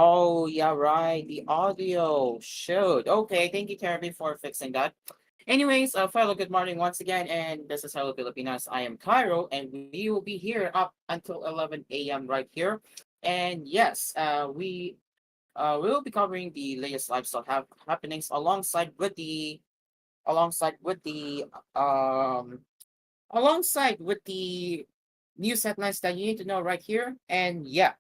Oh, yeah, right. The audio showed. Okay, thank you, Terry, for fixing that. Anyways, fellow, good morning once again, and this is Hello Pilipinas. I am Cairo, and we will be here up until 11 a.m. right here. And yes, we will be covering the latest lifestyle happenings alongside with the um alongside with the news headlines that you need to know right here. And yeah,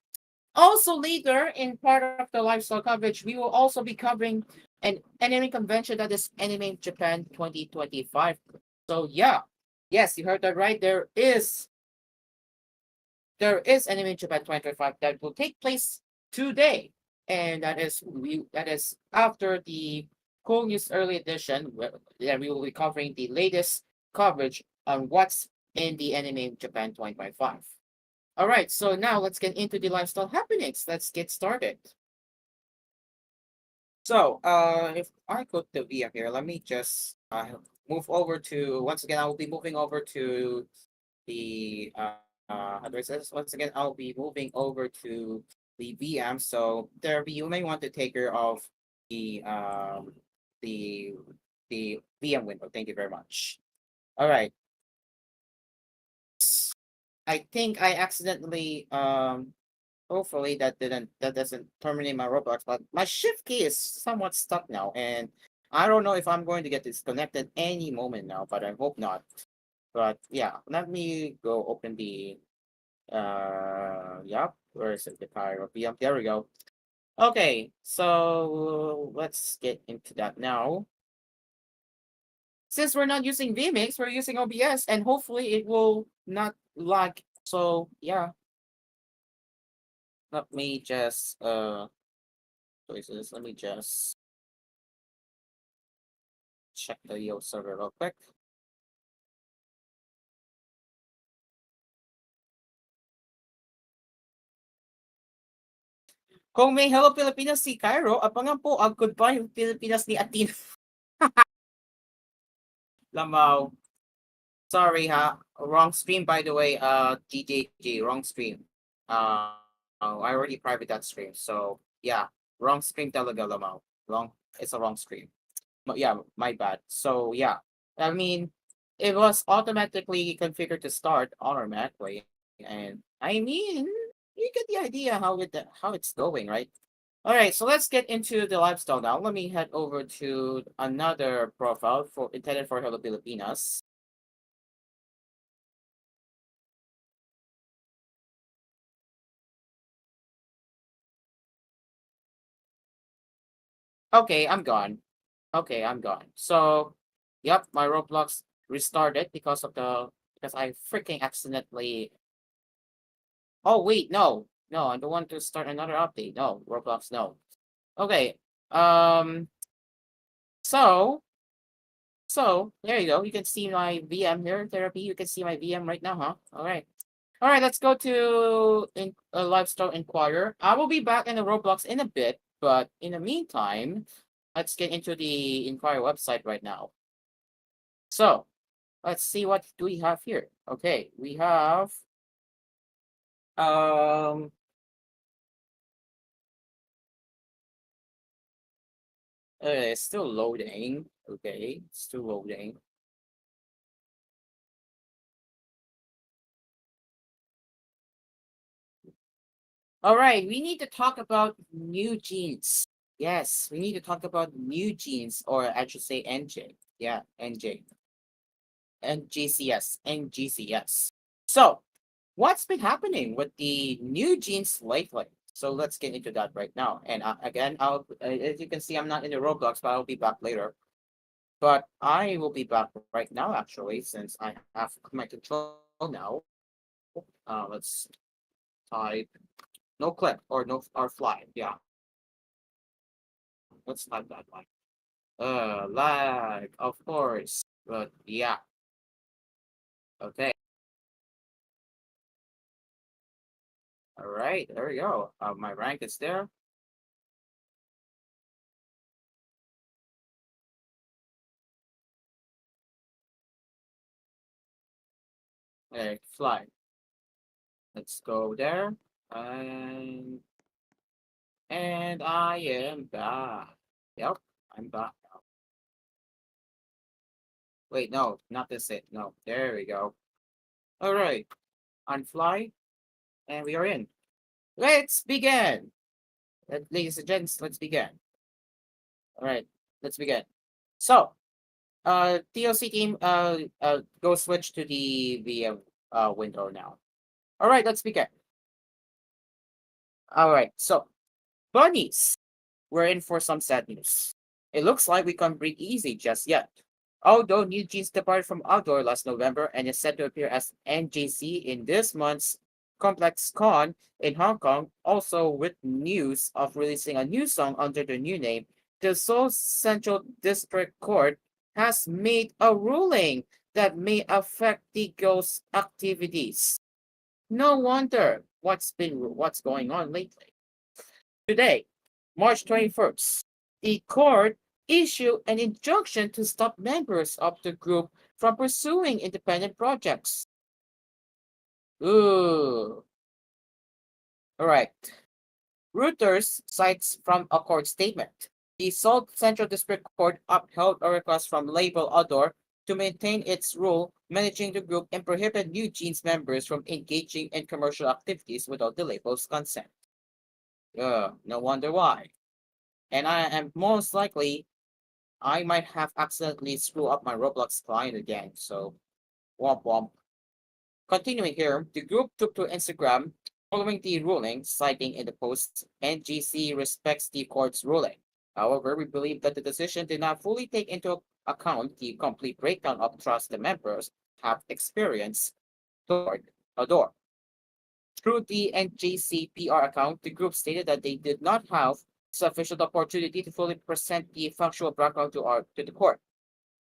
also, later in part of the lifestyle coverage, we will also be covering an anime convention that is Anime Japan 2025. So yeah, yes, you heard that right. There is Anime Japan 2025 that will take place today, and that is after the koolNews early edition, where we will be covering the latest coverage on what's in the Anime Japan 2025. All right, so now let's get into the lifestyle happenings. Let's get started. So, if I go to VM here, let me just move over to, once again, I will be moving over to the, how do I say this? Once again, I'll be moving over to the VM. So there, you may want to take care of the, the, the VM window. Thank you very much. All right. I think I accidentally hopefully that doesn't terminate my Roblox, but my shift key is somewhat stuck now, and I don't know if I'm going to get disconnected any moment now, but I hope not. But yeah, let me go open the yep, where is it? The Pyro PM. There we go. Okay, so let's get into that now. since we're not using vmix, we're using obs, and hopefully it will not lag. So yeah, let me just choices. Let me just check the yo server real quick. Kung may Hello Pilipinas si Cairo, abangan po ang Goodbye Pilipinas ni Atina. Lamaw. Sorry ha. Wrong stream, by the way, GJG, wrong stream. I already private that stream. So yeah, wrong stream talaga, Lamaw. Wrong, it's a wrong stream. Yeah, my bad. So yeah, I mean, it was automatically configured to start automatically, and I mean, you get the idea how it's going, right? All right, so let's get into the lifestyle now. Let me head over to another profile for intended for Hello Pilipinas. Okay, I'm gone. Okay, I'm gone. So, yep, my Roblox restarted because I freaking accidentally. Oh wait, no, no, I don't want to start another update. No, Roblox, no. Okay, um, so there you go. You can see my VM here, therapy. You can see my VM right now, huh? All right. Let's go to Lifestyle Inquirer. I will be back in the Roblox in a bit, but in the meantime, let's get into the Inquirer website right now. So let's see what do we have here. Okay, we have um it's still loading. Okay, it's still loading. All right, we need to talk about new genes. Yes, we need to talk about new genes, or I should say NJ. Yeah, NJ. NGCS. NGCS. So, what's been happening with the new genes lately? So let's get into that right now. And again, as you can see, I'm not in the Roblox, but I'll be back later. But I will be back right now, actually, since I have my control now. Let's type no clip or no or fly. Yeah, let's type that line. Lag, of course. But yeah, okay. All right, there we go. My rank is there. Fly. Let's go there. And I am back. Yep, I'm back now. Wait, no, not this it. No, there we go. All right, on fly, and we are in. Let's begin. Ladies and gents, let's begin. All right, let's begin. So, TOC team, go switch to the window now. All right, let's begin. All right, so bunnies, we're in for some sad news. It looks like we can't breathe easy just yet. Although New Jeans departed from outdoor last November and is set to appear as NJC in this month's Complex Con in Hong Kong, also with news of releasing a new song under the new name, the Seoul Central District Court has made a ruling that may affect the girls' activities. No wonder what's going on lately. Today, March 21st, the court issued an injunction to stop members of the group from pursuing independent projects. Ooh. All right. Reuters cites from a court statement. The Seoul Central District Court upheld a request from label Ador to maintain its rule managing the group and prohibit New Jeans members from engaging in commercial activities without the label's consent. No wonder why. And I am most likely I might have accidentally screwed up my Roblox client again. So womp womp. Continuing here, the group took to Instagram following the ruling, citing in the post, NGC respects the court's ruling. However, we believe that the decision did not fully take into account the complete breakdown of trust the members have experienced toward Adore. Through the NJC PR account, the group stated that they did not have sufficient opportunity to fully present the factual background to the court.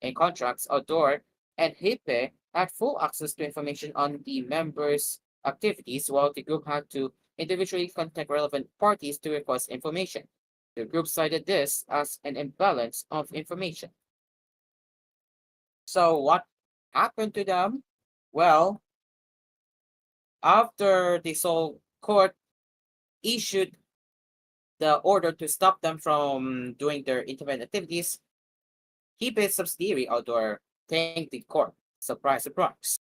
In contrast, Adore and Hipe had full access to information on the members' activities, while the group had to individually contact relevant parties to request information. The group cited this as an imbalance of information. So, what happened to them? Well, after the Seoul court issued the order to stop them from doing their independent activities, Hipe's subsidiary Outdoor thanked the court. Surprise, surprise.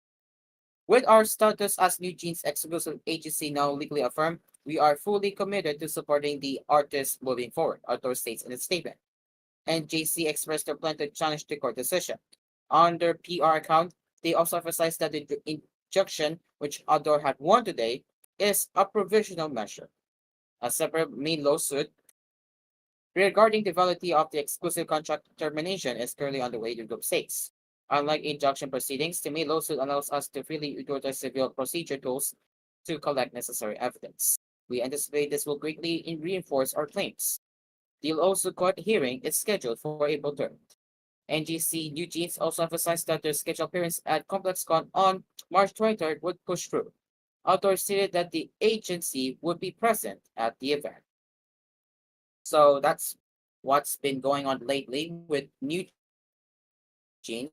With our status as New Jeans exclusive agency now legally affirmed, we are fully committed to supporting the artists moving forward, Outdoor states in its statement. And JC expressed their plan to challenge the court decision. On their PR account, they also emphasized that the injunction, which Outdoor had won today, is a provisional measure. A separate main lawsuit regarding the validity of the exclusive contract termination is currently underway, the group says. Unlike injunction proceedings, the main lawsuit allows us to freely utilize civil procedure tools to collect necessary evidence. We anticipate this will greatly reinforce our claims. The lawsuit court hearing is scheduled for April 3rd. NGC New Jeans also emphasized that their scheduled appearance at ComplexCon on March 23rd would push through. Outdoor stated that the agency would be present at the event. So that's what's been going on lately with New Jeans.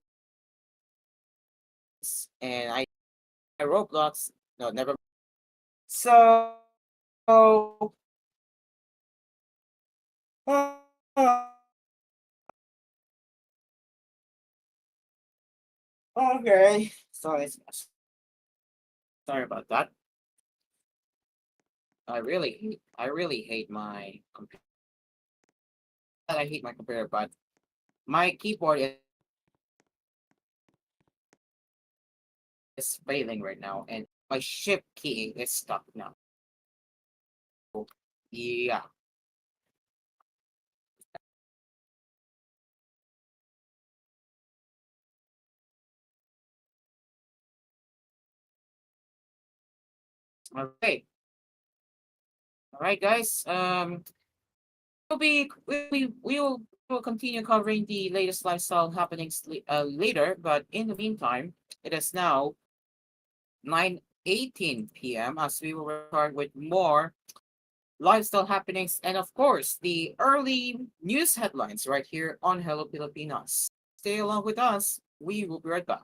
And I Roblox. No, never. So okay. Sorry about that. I really hate my computer. I hate my computer, but my keyboard is failing right now, and my shift key is stuck now. Yeah. Okay. All right, guys. We will continue covering the latest lifestyle happenings later, but in the meantime, it is now 9:18 p.m. as we will start with more lifestyle happenings and of course the early news headlines right here on Hello Pilipinas. Stay along with us. We will be right back.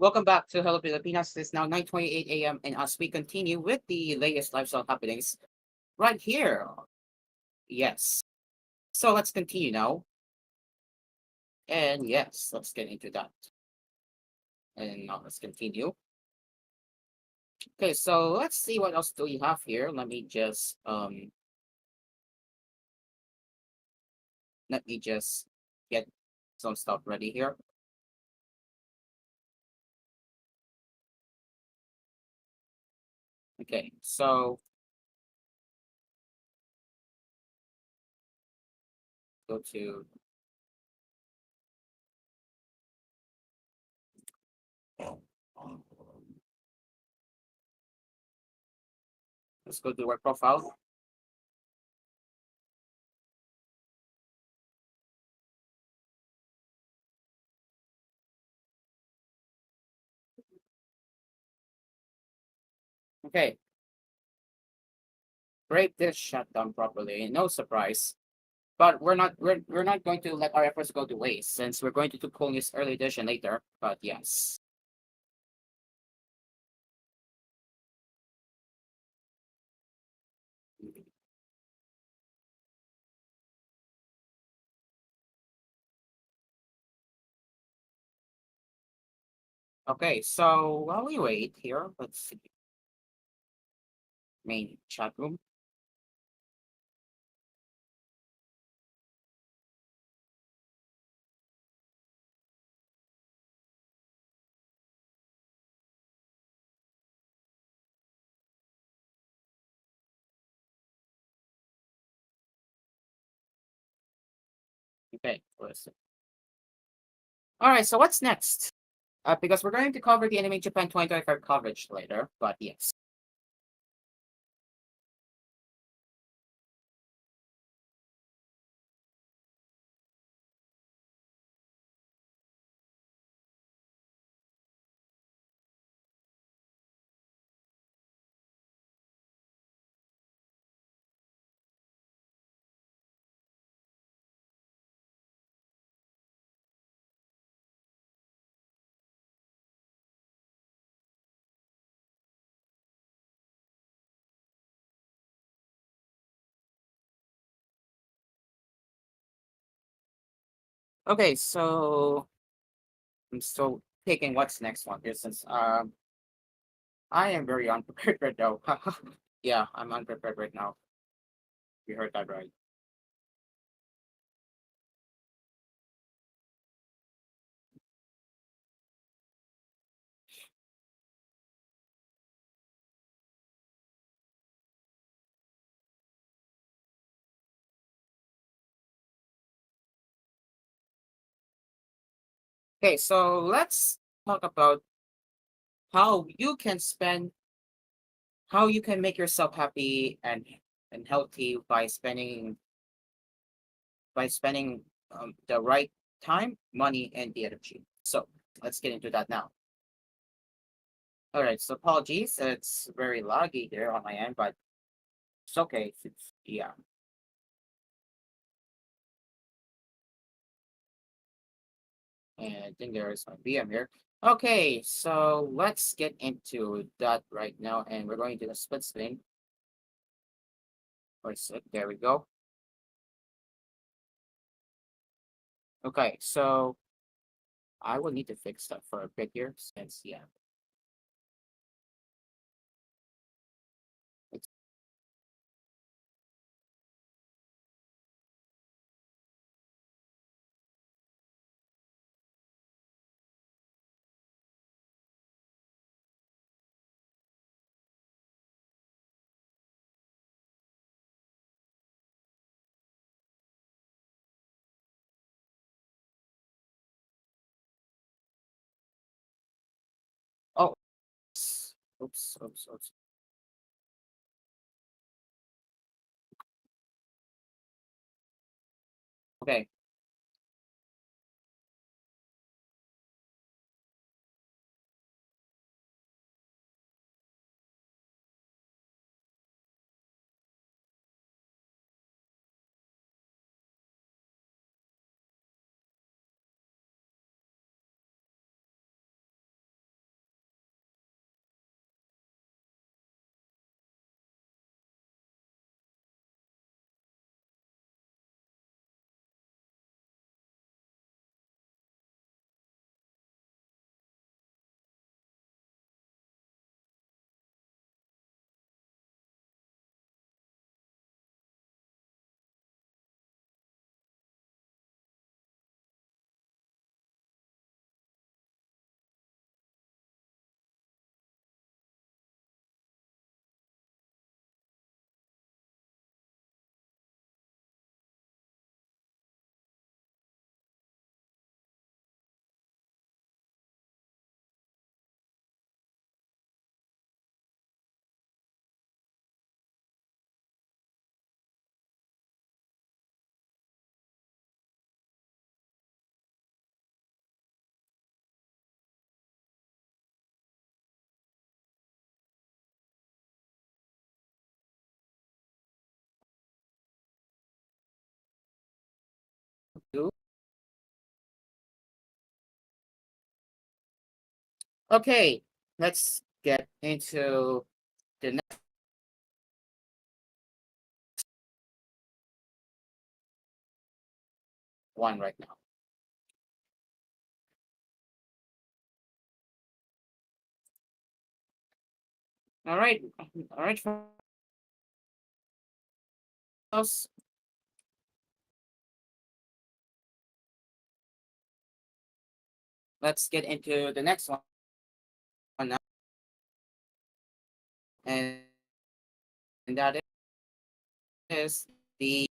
Welcome back to Hello Pilipinas. It's now 9:28 a.m. and as we continue with the latest lifestyle happenings right here. Yes. So let's continue now. And yes, let's get into that. And now let's continue. Okay, so let's see what else do we have here. Let me just get some stuff ready here. Okay, so go to let's go to work profile. Okay, break this shutdown properly. No surprise. But we're not going to let our efforts go to waste since we're going to do koolNews early edition later. But yes. Okay, so while we wait here, let's see. Main chat room. Okay, listen. All right, so what's next? Because we're going to cover the Anime Japan 2025 coverage later, but yes. Okay, so I'm still picking what's next one here since I am very unprepared right now. Yeah, I'm unprepared right now. You heard that right. Okay, so let's talk about how you can spend how you can make yourself happy and healthy by spending the right time, money, and the energy. So let's get into that now. All right. So apologies, it's very laggy there on my end, but it's okay. Yeah. And I think there is my VM here. Okay, so let's get into that right now, and we're going to the split screen. Or so there we go. Okay, so I will need to fix that for a bit here since yeah. It's, oh, oops. Okay, Okay, let's get into the next one right now. All right, all right, folks. Let's get into the next one now, and that is the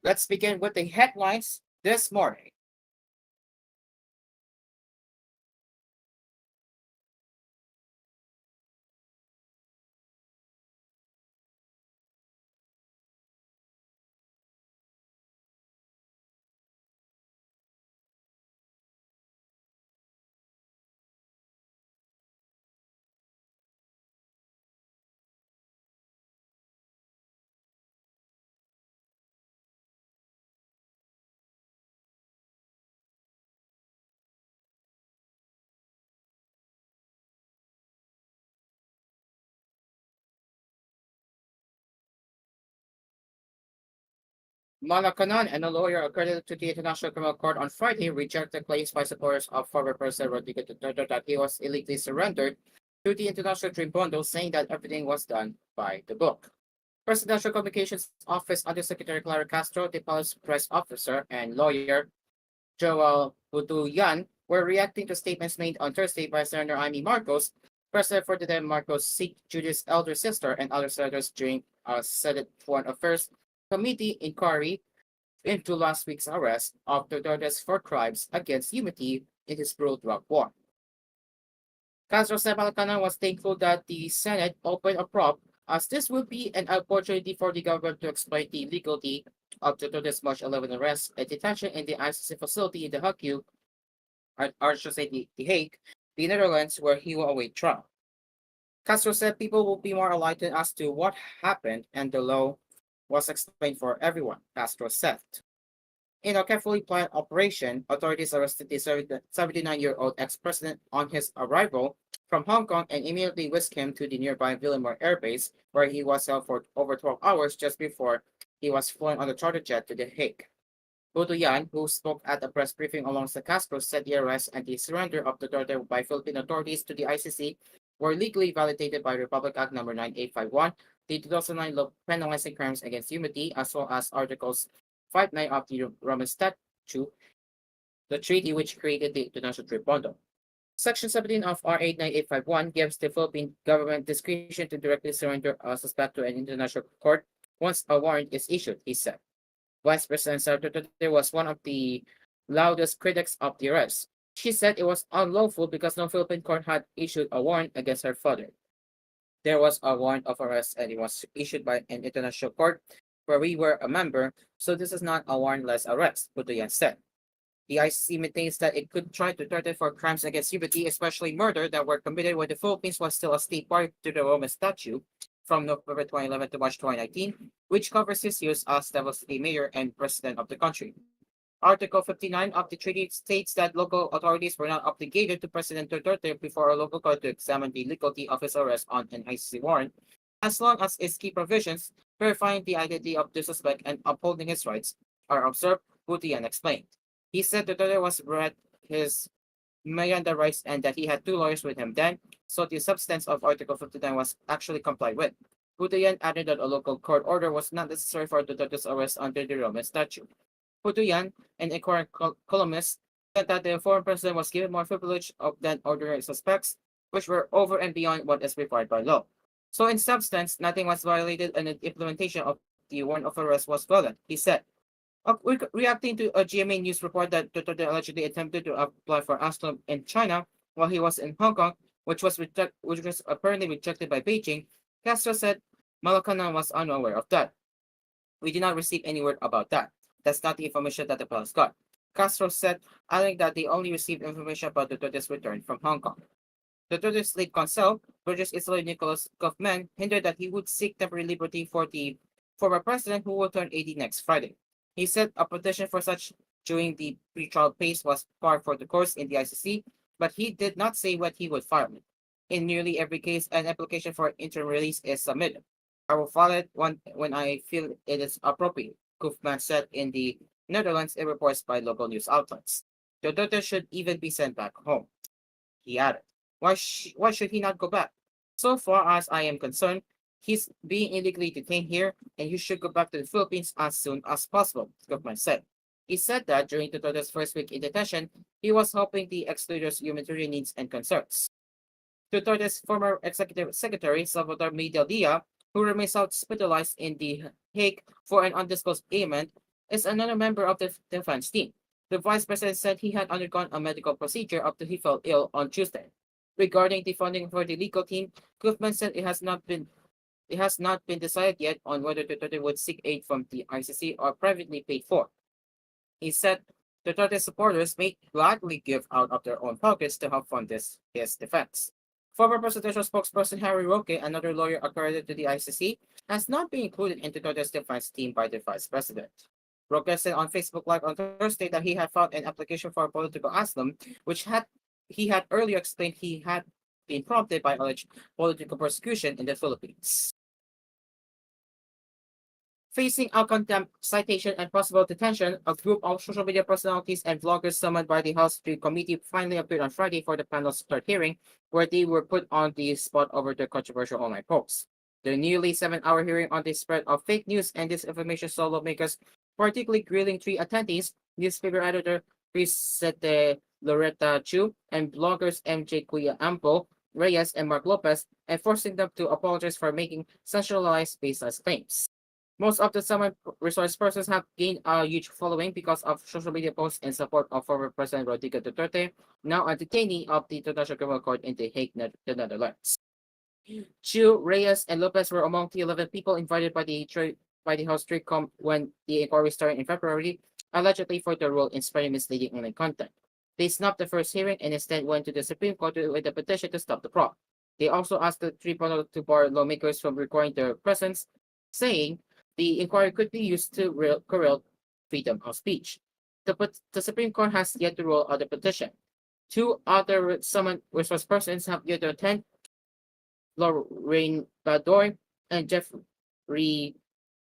Let's begin with the headlines this morning. Malakanan and a lawyer accredited to the International Criminal Court on Friday rejected claims by supporters of former President Rodrigo Duterte that he was illegally surrendered to the International Tribunal, saying that everything was done by the book. Presidential Communications Office Undersecretary Clara Castro, the Palace press officer, and lawyer Joel Buduyan were reacting to statements made on Thursday by Senator Amy Marcos, President Ferdinand Marcos' Sikh Judy's elder sister, and other senators during a Senate Foreign Affairs Committee inquiry into last week's arrest of Duterte's for crimes against humanity in his brutal drug war. Castro said Malacana was thankful that the Senate opened a probe, as this would be an opportunity for the government to explain the legality of Duterte's March 11 arrest and detention in the ICC facility in the Hague, or should say the Hague, the Netherlands, where he will await trial. Castro said people will be more enlightened as to what happened and the law was explained for everyone, Castro said. In a carefully planned operation, authorities arrested the 79-year-old ex-president on his arrival from Hong Kong and immediately whisked him to the nearby Villamore Air Base, where he was held for over 12 hours just before he was flown on a charter jet to The Hague. Buduyan, who spoke at a press briefing alongside Castro, said the arrest and the surrender of Duterte by Philippine authorities to the ICC were legally validated by Republic Act No. 9851, the 2009 law penalizing crimes against humanity, as well as Articles 59 of the Roman Statute, the treaty which created the International Tribunal. Section 17 of R 9851 gives the Philippine government discretion to directly surrender a suspect to an international court once a warrant is issued, he said. Vice President Sara Duterte was one of the loudest critics of the arrest. She said it was unlawful because no Philippine court had issued a warrant against her father. There was a warrant of arrest and it was issued by an international court where we were a member, so this is not a warrantless arrest, Buduyan said. The ICC maintains that it could try to Duterte for crimes against humanity, especially murder, that were committed when the Philippines was still a state party to the Roman Statute from November 2011 to March 2019, which covers his use as devastating mayor and president of the country. Article 59 of the treaty states that local authorities were not obligated to President Duterte before a local court to examine the legality of his arrest on an ICC warrant, as long as its key provisions verifying the identity of the suspect and upholding his rights are observed, Butian explained. He said Duterte was read his Miranda rights and that he had two lawyers with him then, so the substance of Article 59 was actually complied with. Butian added that a local court order was not necessary for Duterte's arrest under the Roman Statute. Putuyan, an inquiring columnist, said that the former president was given more privilege than ordinary suspects, which were over and beyond what is required by law. So, in substance, nothing was violated and the implementation of the warrant of arrest was valid, he said. Reacting to a GMA news report that Duterte allegedly attempted to apply for asylum in China while he was in Hong Kong, which was apparently rejected by Beijing, Castro said Malacanan was unaware of that. We did not receive any word about that. That's not the information that the palace got. Castro said, adding that they only received information about Duterte's return from Hong Kong. Duterte's lead counsel, British Israeli Nicholas Kaufman, hinted that he would seek temporary liberty for the former president who will turn 80 next Friday. He said a petition for such during the pretrial phase was par for the course in the ICC, but he did not say what he would file. In nearly every case, an application for interim release is submitted. I will file it when I feel it is appropriate, Kaufman said in the Netherlands in reports by local news outlets. Duterte should even be sent back home, he added. Why should he not go back? So far as I am concerned, he's being illegally detained here and he should go back to the Philippines as soon as possible, Kaufman said. He said that during Duterte's first week in detention, he was helping the ex-leader's humanitarian needs and concerns. Duterte's former executive secretary, Salvador Medialdea, who remains hospitalized in The Hague for an undisclosed ailment, is another member of the defense team. The vice president said he had undergone a medical procedure after he fell ill on Tuesday. Regarding the funding for the legal team, Goodman said it has not been decided yet on whether Duterte would seek aid from the ICC or privately paid for. He said Duterte supporters may gladly give out of their own pockets to help fund his defense. Former presidential spokesperson Harry Roque, another lawyer accredited to the ICC, has not been included in Duterte's defense team by the vice president. Roque said on Facebook Live on Thursday that he had filed an application for political asylum, which he had earlier explained he had been prompted by alleged political persecution in the Philippines. Facing a contempt citation and possible detention, a group of social media personalities and vloggers summoned by the House Street Committee finally appeared on Friday for the panel's third hearing, where they were put on the spot over their controversial online posts. The nearly 7-hour hearing on the spread of fake news and disinformation saw lawmakers particularly grilling three attendees, newspaper editor Priscete Loretta Chu and bloggers MJ Kuya Ampo, Reyes, and Mark Lopez, and forcing them to apologize for making sensationalized baseless claims. Most of the summoned resource persons have gained a huge following because of social media posts in support of former President Rodrigo Duterte, now a detainee of the International Criminal Court in The Hague, the Netherlands. Chu, Reyes, and Lopez were among the 11 people invited by the House Streetcom when the inquiry started in February, allegedly for their role in spreading misleading online content. They snubbed the first hearing and instead went to the Supreme Court with a petition to stop the probe. They also asked the tribunal to bar lawmakers from requiring their presence, saying the inquiry could be used to curtail freedom of speech. The Supreme Court has yet to rule out the petition. Two other summoned resource persons have yet to attend, Lorraine Badoy and Jeffrey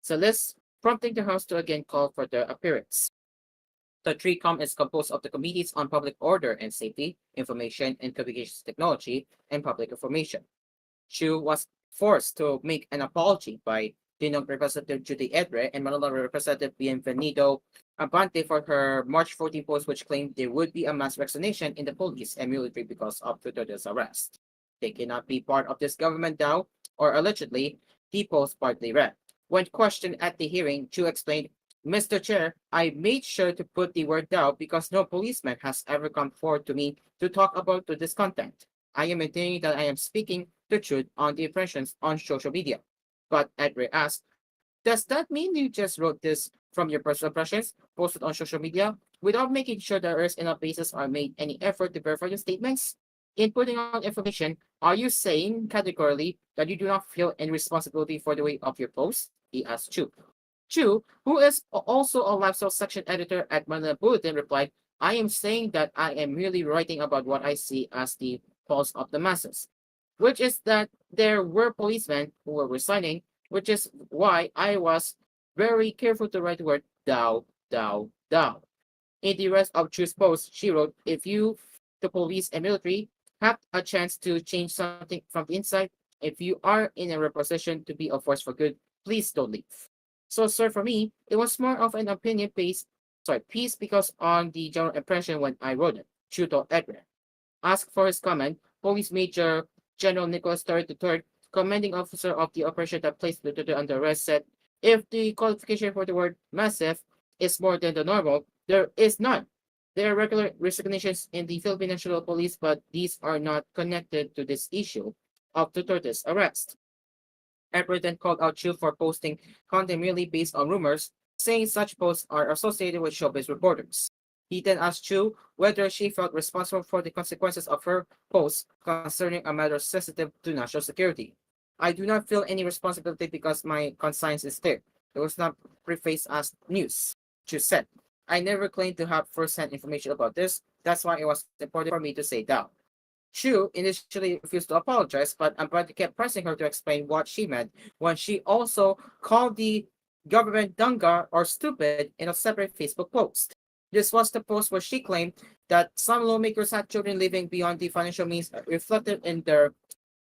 Salis, prompting the House to again call for their appearance. The TRICOM is composed of the Committees on Public Order and Safety, Information and Communications Technology, and Public Information. Chu was forced to make an apology by Dinong Representative Judy Edre and Manila Representative Bienvenido Abante for her March 14 post, which claimed there would be a mass vaccination in the police and military because of Duterte's arrest. They cannot be part of this government now, or allegedly, the post partly read. When questioned at the hearing, Chu explained, Mr. Chair, I made sure to put the word down because no policeman has ever come forward to me to talk about this content. I am maintaining that I am speaking the truth on the impressions on social media. But Edre asked, does that mean you just wrote this from your personal impressions posted on social media without making sure there is enough basis or made any effort to verify your statements? In putting out information, are you saying categorically that you do not feel any responsibility for the weight of your post? He asked Chu. Chu, who is also a lifestyle section editor at Manila Bulletin, replied, I am saying that I am merely writing about what I see as the pulse of the masses, which is that there were policemen who were resigning, which is why I was very careful to write the word thou, thou, thou. In the rest of Chu's post, she wrote, if you, the police and military, have a chance to change something from the inside, if you are in a position to be a force for good, please don't leave. So, sir, for me, it was more of an opinion piece because on the general impression when I wrote it, Chu told Edgar. Asked for his comment, Police Major General Nicholas Torre III, commanding officer of the operation that placed Duterte under arrest, said, if the qualification for the word massive is more than the normal, there is none. There are regular resignations in the Philippine National Police, but these are not connected to this issue of Duterte's arrest. Edward then called out Chu for posting content merely based on rumors, saying such posts are associated with showbiz reporters. He then asked Chu whether she felt responsible for the consequences of her posts concerning a matter sensitive to national security. I do not feel any responsibility because my conscience is clear. It was not prefaced as news, Chu said. I never claimed to have first-hand information about this. That's why it was important for me to say that. Chu initially refused to apologize, but Ambrati kept pressing her to explain what she meant when she also called the government danga or stupid in a separate Facebook post. This was the post where she claimed that some lawmakers had children living beyond the financial means reflected in their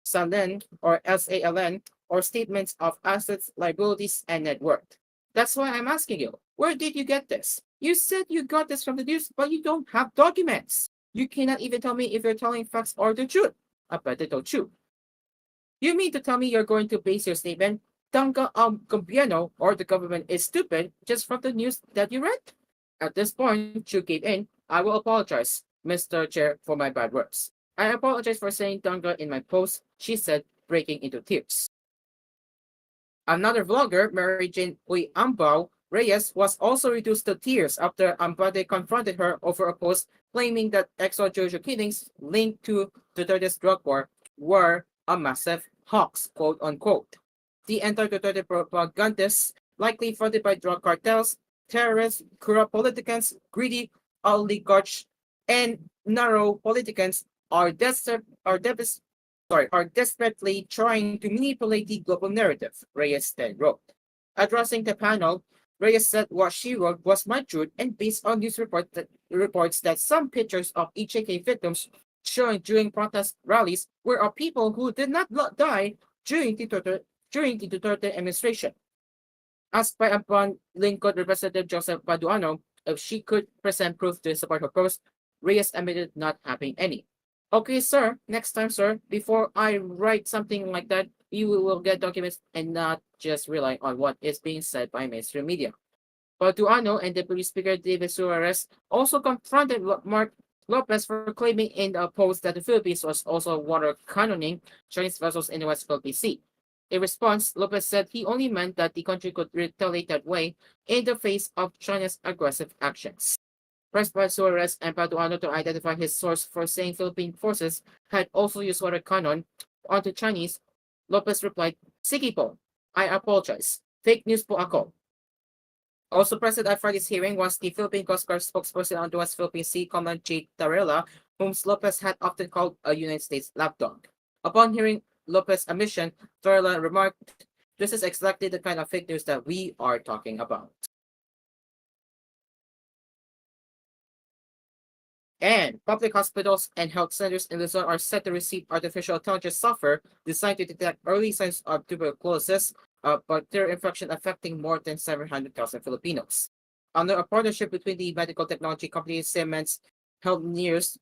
SALN or SALN or statements of assets, liabilities, and net worth. That's why I'm asking you, where did you get this? You said you got this from the news, but you don't have documents. You cannot even tell me if you're telling facts or the truth. Abete told Chu. You mean to tell me you're going to base your statement Tangka Gobyerno or the government is stupid just from the news that you read? At this point, Chu gave in. I will apologize, Mr. Chair, for my bad words. I apologize for saying Tangka in my post, she said, breaking into tears. Another vlogger, Mary Jane Uy Ambao Reyes, was also reduced to tears after Ambade confronted her over a post claiming that Exo Jojo killings linked to Duterte's drug war were a massive hoax, quote unquote. The anti-Duterte propagandists, likely funded by drug cartels, terrorists, corrupt politicians, greedy oligarchs, and narrow politicians, are desperately trying to manipulate the global narrative, Reyes then wrote. Addressing the panel, Reyes said what she wrote was my truth and based on reports that some pictures of EJK victims shown during protest rallies were of people who did not die during the Duterte administration. Asked by upon Lincoln Representative Joseph Paduano if she could present proof to support her post, Reyes admitted not having any. Okay, sir, next time, sir, before I write something like that, you will get documents and not just rely on what is being said by mainstream media. Paduano and Deputy Speaker David Suarez also confronted Mark Lopez for claiming in a post that the Philippines was also water cannoning Chinese vessels in the West Philippine Sea. In response, Lopez said he only meant that the country could retaliate that way in the face of China's aggressive actions. Pressed by Suarez and Paduano to identify his source for saying Philippine forces had also used water cannon onto Chinese, Lopez replied, Sige po, I apologize. Fake news po ako. Also present at Friday's hearing was the Philippine Coast Guard spokesperson on the West Philippine Sea, Commandant Jake Tarela, whom Lopez had often called a United States lapdog. Upon hearing Lopez's admission, Tarela remarked, this is exactly the kind of fake news that we are talking about. And public hospitals and health centers in Luzon are set to receive artificial intelligence software designed to detect early signs of tuberculosis, a bacterial infection affecting more than 700,000 Filipinos. Under a partnership between the medical technology company Health News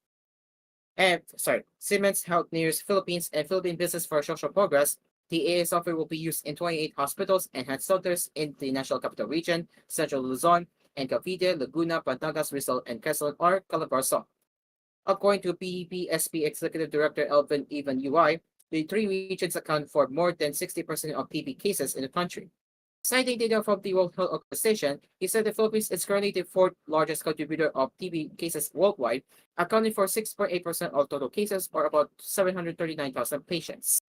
Siemens Health News Philippines and Philippine Business for Social Progress, the AI software will be used in 28 hospitals and health centers in the National Capital Region, Central Luzon, and Cavite, Laguna, Pantangas, Rizal, and Quezon or Calabarzon. According to PEPSP Executive Director Elvin Evan UI, the three regions account for more than 60% of TB cases in the country. Citing data from the World Health Organization, he said the Philippines is currently the fourth largest contributor of TB cases worldwide, accounting for 6.8% of total cases or about 739,000 patients.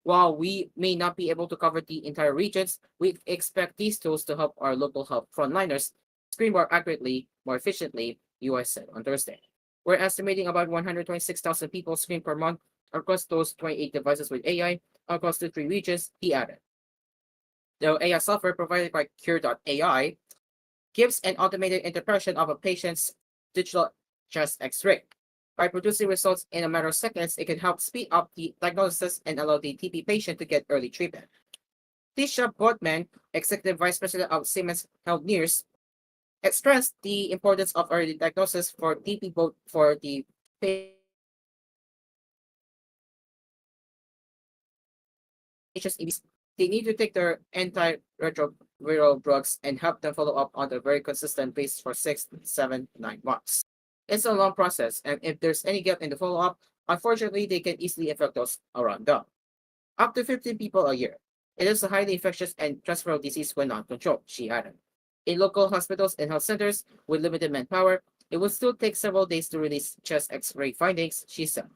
While we may not be able to cover the entire regions, we expect these tools to help our local health frontliners screen more accurately, more efficiently, US said on Thursday. We're estimating about 126,000 people screened per month across those 28 devices with AI across the three regions, he added. The AI software provided by Cure.ai gives an automated interpretation of a patient's digital chest X-ray. By producing results in a matter of seconds, it can help speed up the diagnosis and allow the TB patient to get early treatment. Tisha Bodman, Executive Vice President of Siemens Health News, stressed the importance of early diagnosis for TB both for the patients they need to take their antiretroviral drugs and help them follow up on a very consistent basis for 6, 7, 9 months. It's a long process, and if there's any gap in the follow up, unfortunately, they can easily affect those around them. Up to 15 people a year. It is a highly infectious and transferable disease when not controlled, she added. In local hospitals and health centers with limited manpower, it will still take several days to release chest X-ray findings, she said.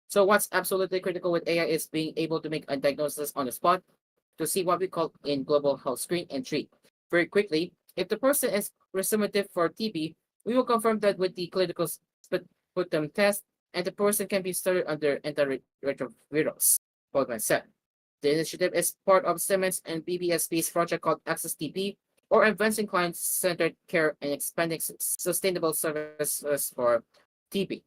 So what's absolutely critical with AI is being able to make a diagnosis on the spot to see what we call in global health screen and treat. Very quickly, if the person is resumptive for TB, we will confirm that with the clinical sputum test, and the person can be started under antiretrovirals, Goldman said. The initiative is part of Siemens and BBSP's project called Access TB, or Advancing Client-Centered Care and Expanding Sustainable Services for TB.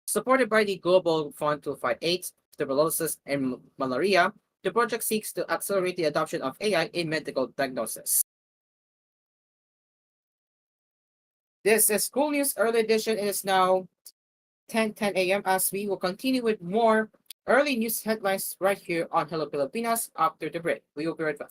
Supported by the Global Fund to Fight AIDS, Tuberculosis, and Malaria, the project seeks to accelerate the adoption of AI in medical diagnosis. This is koolNews Early Edition. It is now 10:10 a.m. as we will continue with more early news headlines right here on Hello Pilipinas after the break. We will be right back.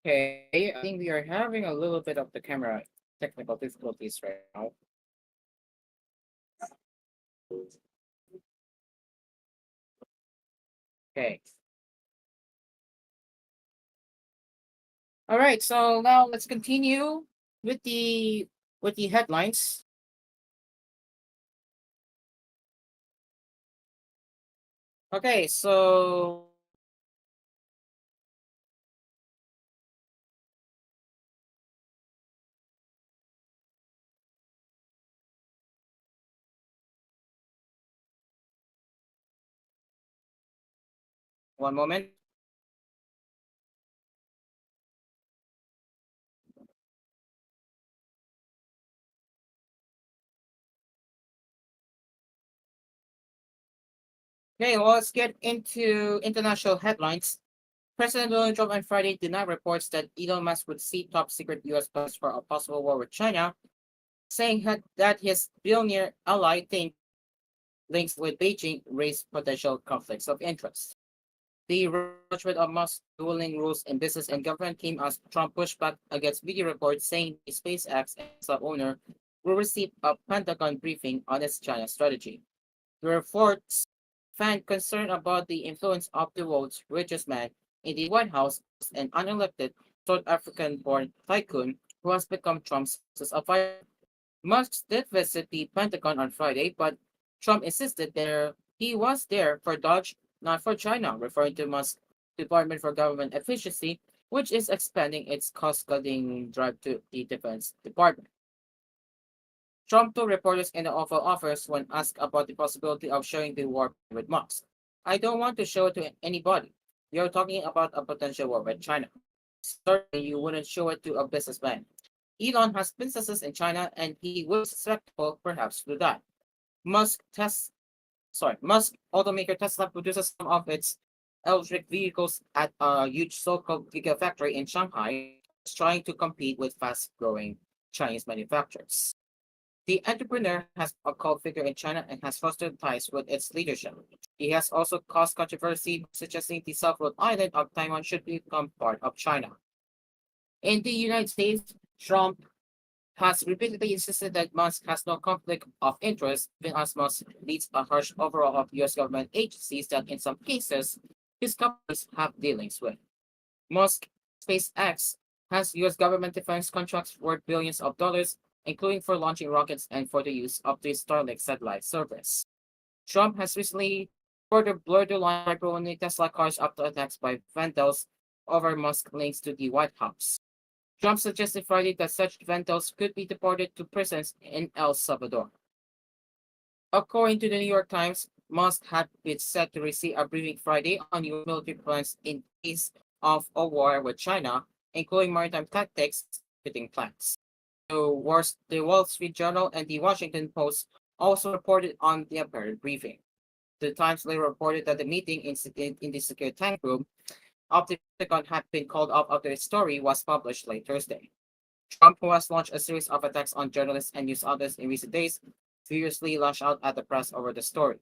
Okay, I think we are having a little bit of the camera technical difficulties right now. Okay. All right, so now let's continue with the headlines. Okay, so one moment. Okay, well, let's get into international headlines. President Donald Trump on Friday denied reports that Elon Musk would see top secret U.S. plans for a possible war with China, saying that his billionaire ally think links with Beijing raise potential conflicts of interest. The judgment of Musk's dueling rules in business and government came as Trump pushed back against media reports saying the SpaceX and Tesla owner will receive a Pentagon briefing on its China strategy. The reports found concern about the influence of the world's richest man in the White House as an unelected South African-born tycoon who has become Trump's source of fire. Musk did visit the Pentagon on Friday, but Trump insisted that he was there for Dodge, not for China, referring to Musk's Department for Government Efficiency, which is expanding its cost-cutting drive to the Defense Department. Trump told reporters in the Oval Office when asked about the possibility of sharing the war with Musk. I don't want to show it to anybody. You're talking about a potential war with China. Certainly, you wouldn't show it to a businessman. Elon has businesses in China, and he was susceptible, perhaps, to that. Musk automaker Tesla produces some of its electric vehicles at a huge so-called gigafactory in Shanghai, is trying to compete with fast-growing Chinese manufacturers. The entrepreneur has a cult figure in China and has fostered ties with its leadership. He has also caused controversy, suggesting the South Road Island of Taiwan should become part of China. In the United States, Trump has repeatedly insisted that Musk has no conflict of interest, even as Musk leads a harsh overhaul of U.S. government agencies that, in some cases, his companies have dealings with. Musk SpaceX has U.S. government defense contracts worth billions of dollars, including for launching rockets and for the use of the Starlink satellite service. Trump has recently further blurred the line by promoting Tesla cars after attacks by vandals over Musk links to the White House. Trump suggested Friday that such vandals could be deported to prisons in El Salvador. According to the New York Times, Musk had been set to receive a briefing Friday on U.S. military plans in case of a war with China, including maritime tactics and marketing plans. The Wall Street Journal and the Washington Post also reported on the apparent briefing. The Times later reported that the meeting in the secure tank room of the Pentagon had been called off after the story was published late Thursday. Trump, who has launched a series of attacks on journalists and news outlets in recent days, furiously lashed out at the press over the story.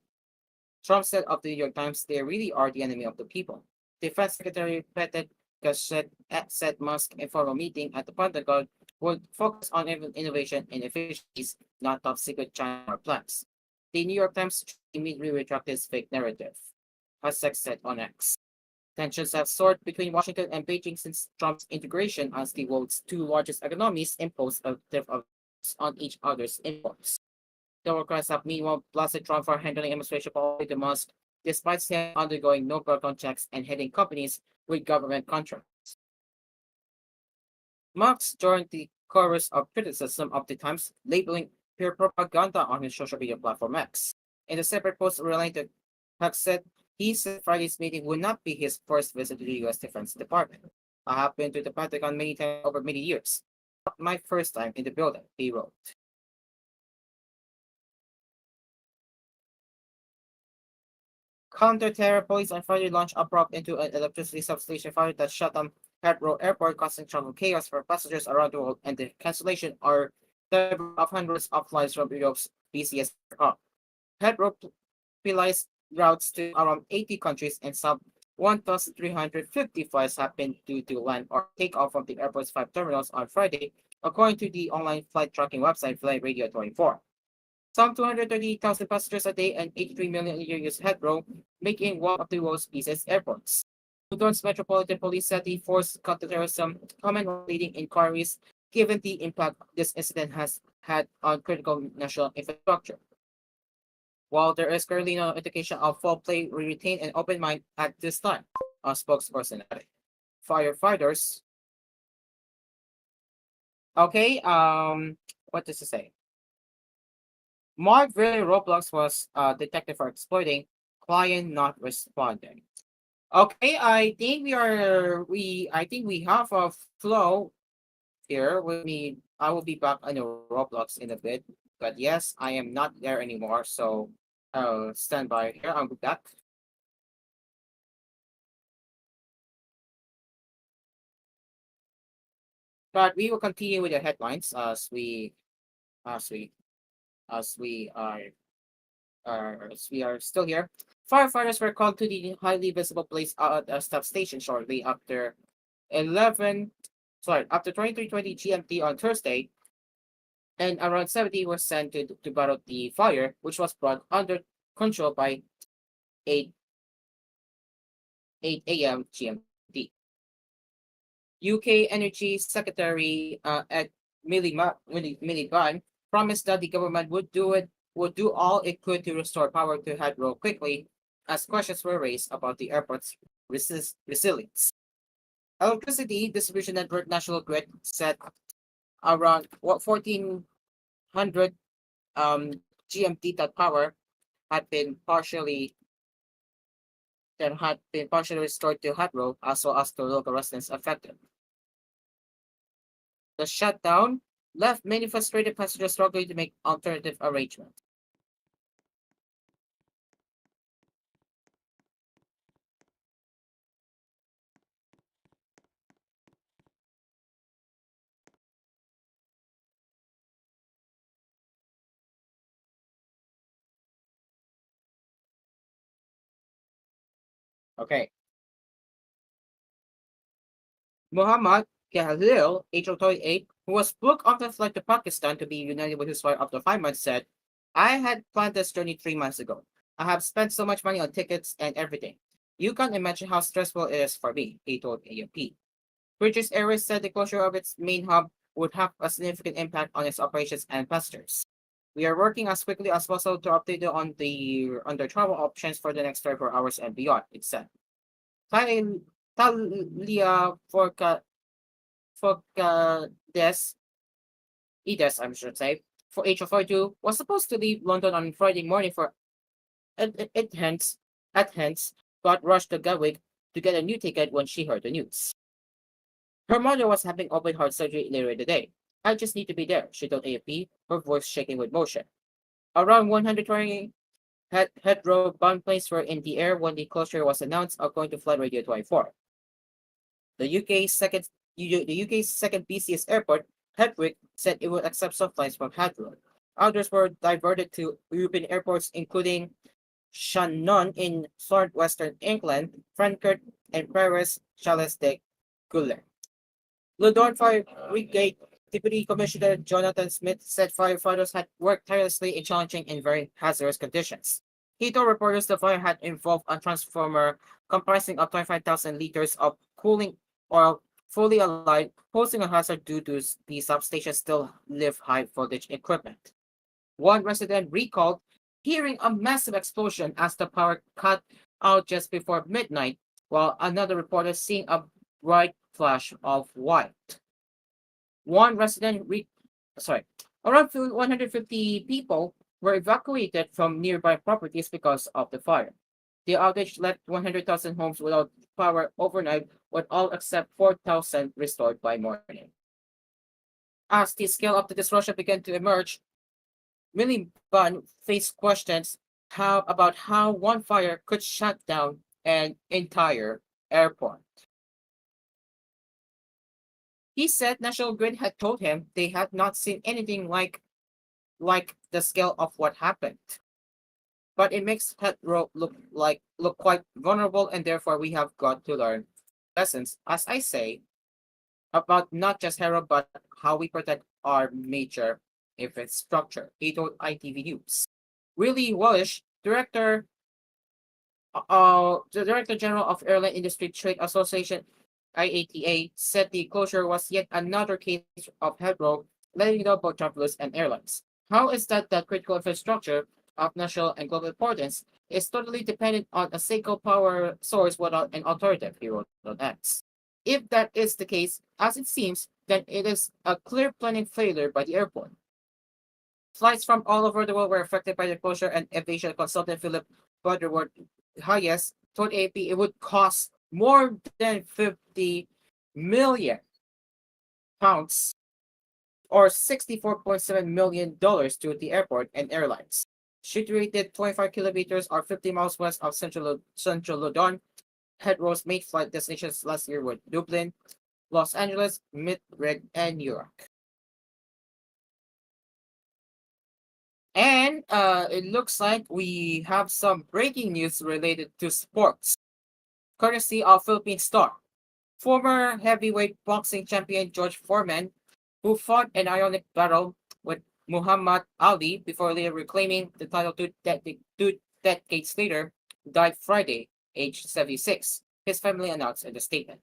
Trump said of the New York Times, they really are the enemy of the people. Defense Secretary Pete said Musk's informal meeting at the Pentagon would focus on innovation and efficiencies, not top secret China plans. The New York Times immediately retracted its fake narrative, Hasek said on X. Tensions have soared between Washington and Beijing since Trump's integration as the world's two largest economies imposed a tariff of on each other's imports. Democrats have meanwhile blasted Trump for handling administration policy to Musk, despite him undergoing no background checks and heading companies with government contracts. Musk joined the chorus of criticism of the Times, labeling pure propaganda on his social media platform X. In a separate post related to Huck said he said Friday's meeting would not be his first visit to the U.S. Defense Department. I have been to the Pentagon many times over many years. Not my first time in the building, he wrote. Counter-terror police on Friday launched a probe into an electricity substation fire that shut down Heathrow Airport, causing travel chaos for passengers around the world and the cancellation or diversion of hundreds of flights from Europe's busiest hub. Heathrow relies routes to around 80 countries and some 1,350 flights have been due to land or take off from the airport's five terminals on Friday, according to the online flight tracking website Flight Radio 24. Some 238,000 passengers a day and 83 million a year use headroom, making one of the world's busiest airports. London's Metropolitan Police said the force counterterrorism comment was leading inquiries given the impact this incident has had on critical national infrastructure. While there is currently no indication of foul play, we retain an open mind at this time, a spokesperson added. Firefighters. Okay, what does it say? Mark Really Roblox was detected for exploiting client not responding. Okay, I think we have a flow here with me. I will be back on the Roblox in a bit. But yes, I am not there anymore, so stand by here. I'll be back. But we will continue with the headlines as we as we are as we are still here. Firefighters were called to the highly visible place at a stop station shortly after 11 after 23:20 GMT on Thursday, and around 70 were sent to battle the fire, which was brought under control by 8 a.m. GMT. UK Energy Secretary Ed Miliband promised that the government would do all it could to restore power to Heathrow quickly, as questions were raised about the airport's resilience. Electricity Distribution Network National Grid said around 1400 GMT that power had been partially restored to Heathrow as well as to local residents affected. The shutdown left many frustrated passengers struggling to make alternative arrangements. Okay. Muhammad Khalil, age of 28, who was booked on the flight to Pakistan to be united with his wife after 5 months, said, I had planned this journey 3 months ago. I have spent so much money on tickets and everything. You can't imagine how stressful it is for me, he told AFP. British Airways said the closure of its main hub would have a significant impact on its operations and passengers. We are working as quickly as possible to update you on the travel options for the next 24 hours and beyond, it said. Talia Forcades, Edes, I should say, for age of 42, was supposed to leave London on Friday morning for at hence, but rushed to Gatwick to get a new ticket when she heard the news. Her mother was having open heart surgery later in the day. I just need to be there, she told AFP, her voice shaking with emotion. Around 120 Heathrow bound planes were in the air when the closure was announced, according to Flight Radio 24. The UK's second busiest airport, Gatwick, said it would accept some flights from Heathrow. Others were diverted to European airports, including Shannon in southwestern England, Frankfurt, and Paris Charles de Gaulle. London Fire Brigade Deputy Commissioner Jonathan Smith said firefighters had worked tirelessly in challenging and very hazardous conditions. He told reporters the fire had involved a transformer comprising of 25,000 liters of cooling oil fully aligned, posing a hazard due to the substation still live high voltage equipment. One resident recalled hearing a massive explosion as the power cut out just before midnight, while another reported seeing a bright flash of white. One resident around 150 people were evacuated from nearby properties because of the fire. The outage left 100,000 homes without power overnight, with all except 4,000 restored by morning. As the scale of the disruption began to emerge, Miliband faced questions about how one fire could shut down an entire airport. He said National Grid had told him they had not seen anything like the scale of what happened. but it makes Heathrow look quite vulnerable, and therefore we have got to learn lessons, as I say, about not just Hero but how we protect our major infrastructure. He told ITV News. Willie Wallish, the Director General of Airline Industry Trade Association IATA, said the closure was yet another case of Heathrow letting go both travelers and airlines. How is that the critical infrastructure of national and global importance is totally dependent on a single power source without an alternative, he wrote on X. If that is the case, as it seems, then it is a clear planning failure by the airport. Flights from all over the world were affected by the closure, and aviation consultant Philip Butterworth Hayes told AP it would cost more than 50 million pounds or $64.7 million to the airport and airlines. Situated 25 kilometers or 50 miles west of central London, Heathrow's main flight destinations last year were Dublin, Los Angeles, Madrid, and New York. And it looks like we have some breaking news related to sports, courtesy of Philippine Star. Former heavyweight boxing champion George Foreman, who fought an ironic battle with Muhammad Ali before later reclaiming the title 2 decades later, died Friday, aged 76, his family announced in the statement.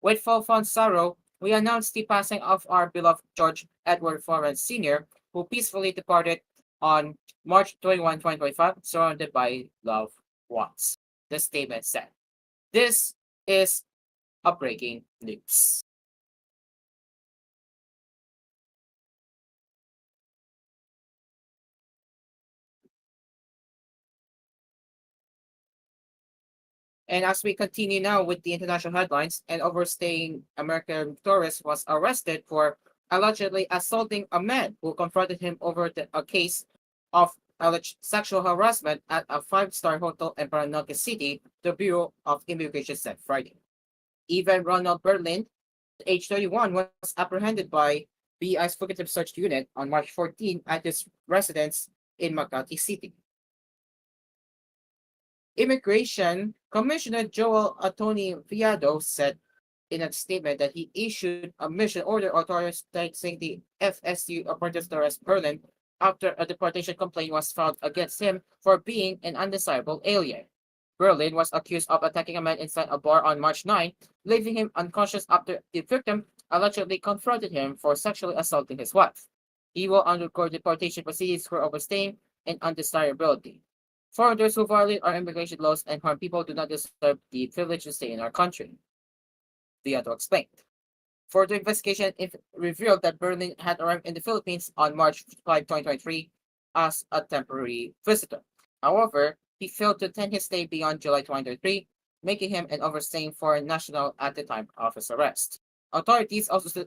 With profound sorrow, we announce the passing of our beloved George Edward Foreman Sr., who peacefully departed on March 21, 2025, surrounded by loved ones. The statement said. This is a breaking news. And as we continue now with the international headlines, an overstaying American tourist was arrested for allegedly assaulting a man who confronted him over a case of alleged sexual harassment at a five-star hotel in Paranaque City, the Bureau of Immigration said Friday. Even Ronald Berlin, age 31, was apprehended by BI's Fugitive Search Unit on March 14 at his residence in Makati City. Immigration Commissioner Joel Atoni Fiado said in a statement that he issued a mission order authorizing the FSU operatives to arrest Berlin after a deportation complaint was filed against him for being an undesirable alien. Berlin was accused of attacking a man inside a bar on March 9, leaving him unconscious after the victim allegedly confronted him for sexually assaulting his wife. He will undergo deportation proceedings for overstaying and undesirability. Foreigners who violate our immigration laws and harm people do not deserve the privilege to stay in our country, Viado explained. Further investigation revealed that Berlin had arrived in the Philippines on March 5, 2023 as a temporary visitor. However, he failed to attend his stay beyond July 2023, making him an overstaying foreign national at the time of his arrest. Authorities also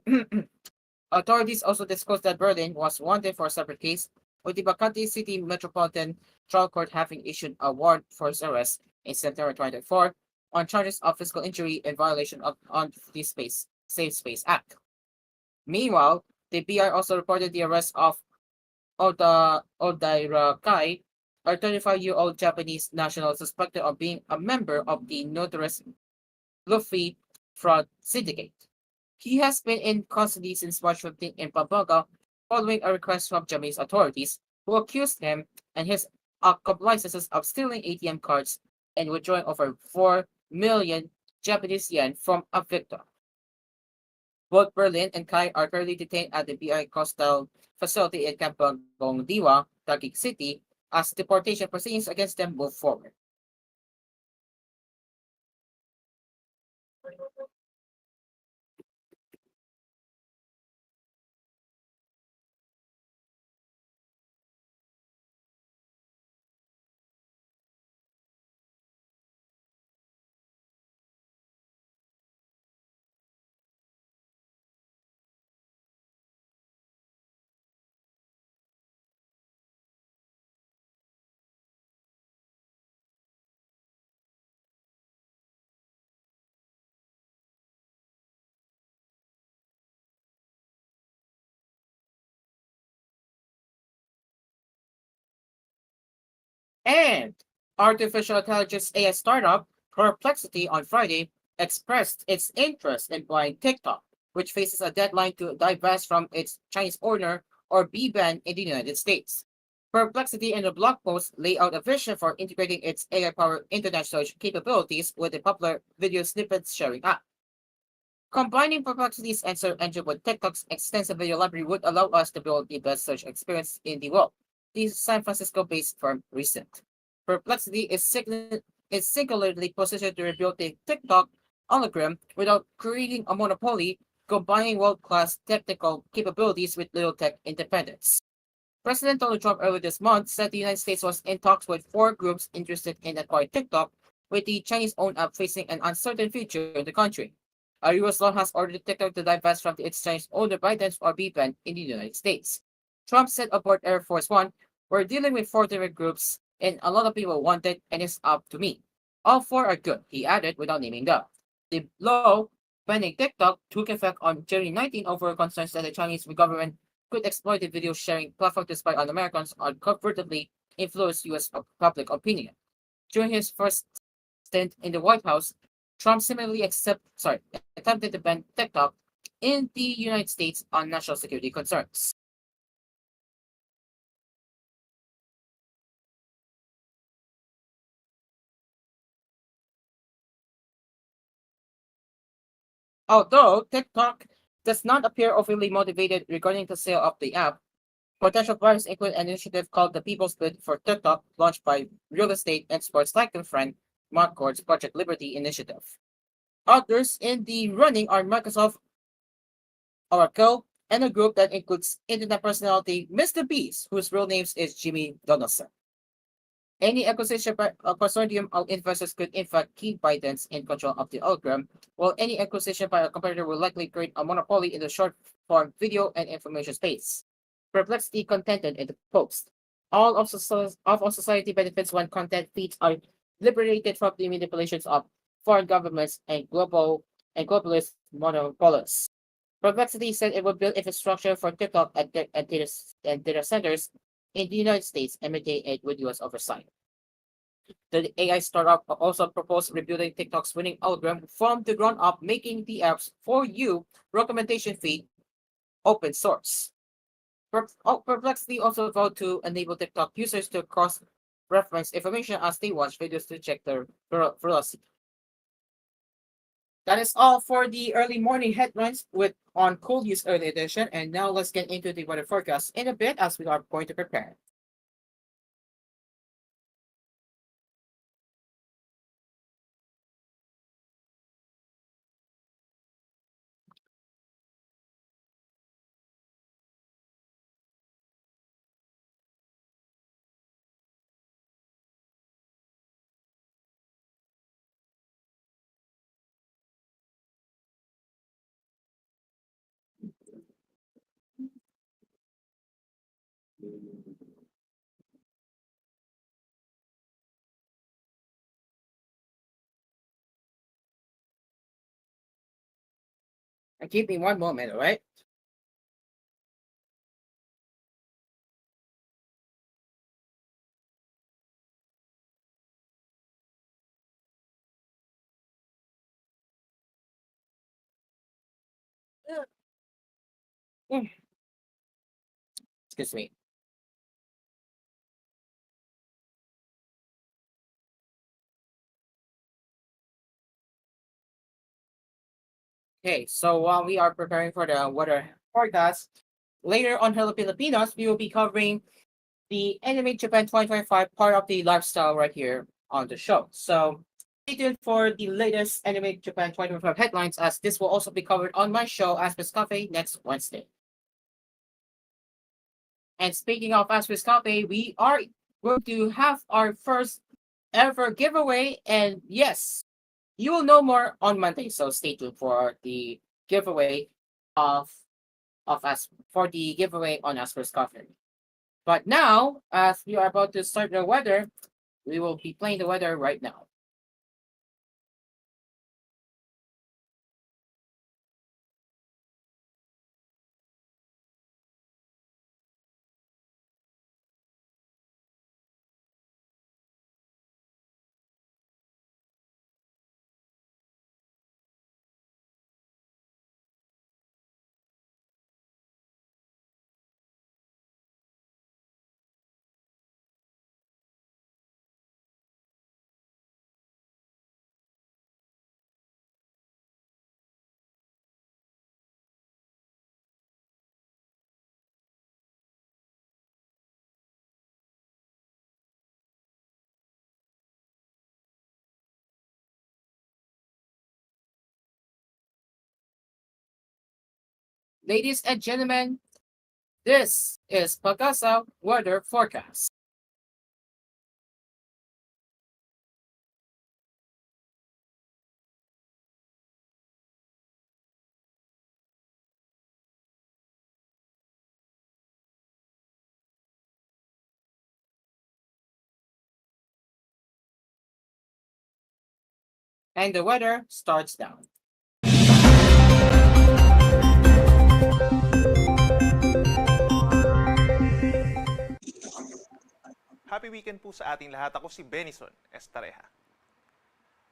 Authorities also disclosed that Berlin was wanted for a separate case, with the Makati City Metropolitan Trial Court having issued a warrant for his arrest in September 2024 on charges of physical injury in violation of the Safe Space Act. Meanwhile, the BI also reported the arrest of Odaira Kai, a 35-year-old Japanese national suspected of being a member of the notorious Luffy fraud syndicate. He has been in custody since March 15 in Pampanga following a request from Japanese authorities who accused him and his accomplices of stealing ATM cards and withdrawing over 4 million Japanese yen from a victim. Both Berlin and Kai are currently detained at the BI Coastal facility in Campagong Diwa, Taguig City, as deportation proceedings against them move forward. And artificial intelligence AI startup Perplexity on Friday expressed its interest in buying TikTok, which faces a deadline to divest from its Chinese owner or be banned in the United States. Perplexity in the blog post lay out a vision for integrating its AI-powered internet search capabilities with the popular video snippets sharing app. Combining Perplexity's answer engine with TikTok's extensive video library would allow us to build the best search experience in the world. The San Francisco-based firm Recent. Perplexity is singularly positioned to rebuild the TikTok algorithm without creating a monopoly, combining world-class technical capabilities with little tech independence. President Donald Trump earlier this month said the United States was in talks with four groups interested in acquiring TikTok, with the Chinese-owned app facing an uncertain future in the country. A U.S. law has ordered TikTok to divest from its Chinese owner ByteDance or be banned in the United States. Trump said aboard Air Force One, "We're dealing with four different groups, and a lot of people want it, and it's up to me. All four are good," he added without naming them. The law banning TikTok took effect on January 19 over concerns that the Chinese government could exploit the video sharing platform to spy on Americans or covertly influence U.S. public opinion. During his first stint in the White House, Trump similarly attempted to ban TikTok in the United States on national security concerns. Although TikTok does not appear overly motivated regarding the sale of the app, potential buyers include an initiative called the People's Bid for TikTok, launched by real estate and sports tycoon friend Mark Gord's Project Liberty initiative. Others in the running are Microsoft, Oracle, and a group that includes internet personality Mr. Beast, whose real name is Jimmy Donaldson. Any acquisition by a consortium of investors could in fact keep ByteDance in control of the algorithm, while any acquisition by a competitor will likely create a monopoly in the short form video and information space. Perplexity contended in the post. All of society benefits when content feeds are liberated from the manipulations of foreign governments and globalist monopolists. Perplexity said it would build infrastructure for TikTok and data centers in the United States and maintain it with US oversight. The AI startup also proposed rebuilding TikTok's winning algorithm from the ground up, making the app's For You recommendation feed open source. Perplexity also vowed to enable TikTok users to cross-reference information as they watch videos to check their veracity. That is all for the early morning headlines with on koolNews Early Edition. And now let's get into the weather forecast in a bit as we are going to prepare. And give me one moment, all right? Mm, Excuse me. Okay, so while we are preparing for the weather forecast, later on Hello Pilipinas, we will be covering the Anime Japan 2025 part of the lifestyle right here on the show. So stay tuned for the latest Anime Japan 2025 headlines as this will also be covered on my show Aspis Cafe next Wednesday. And speaking of Aspis Cafe, we are going to have our first ever giveaway. And yes, you will know more on Monday. So stay tuned for the giveaway of of us for the giveaway on Aspers Coffee. But now, as we are about to start the weather, we will be playing the weather right now. Ladies and gentlemen, this is Pagasa Weather Forecast. And the weather starts now. Happy weekend po sa ating lahat. Ako si Benison Estareja.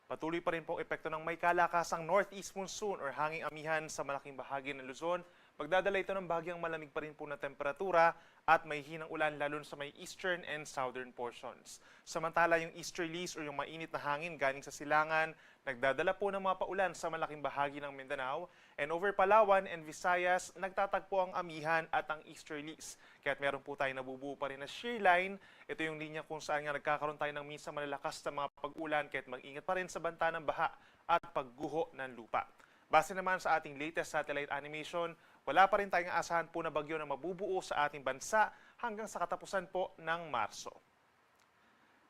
Patuloy pa rin po ang epekto ng may kalakasang northeast monsoon or hanging amihan sa malaking bahagi ng Luzon. Magdadala ito ng bahagyang malamig pa rin po na temperatura at may hinang ulan lalo sa may eastern and southern portions. Samantala yung easterlies o yung mainit na hangin galing sa silangan, nagdadala po ng mga paulan sa malaking bahagi ng Mindanao. And over Palawan and Visayas, nagtatagpo ang amihan at ang easterlies. Kaya't meron po tayo nabubuo pa rin na shear line. Ito yung linya kung saan nga nagkakaroon tayo ng minsan malalakas na mga pag-ulan, kaya't mag-ingat pa rin sa banta ng baha at pagguho ng lupa. Base naman sa ating latest satellite animation, wala pa rin tayong asahan po na bagyo na mabubuo sa ating bansa hanggang sa katapusan po ng Marso.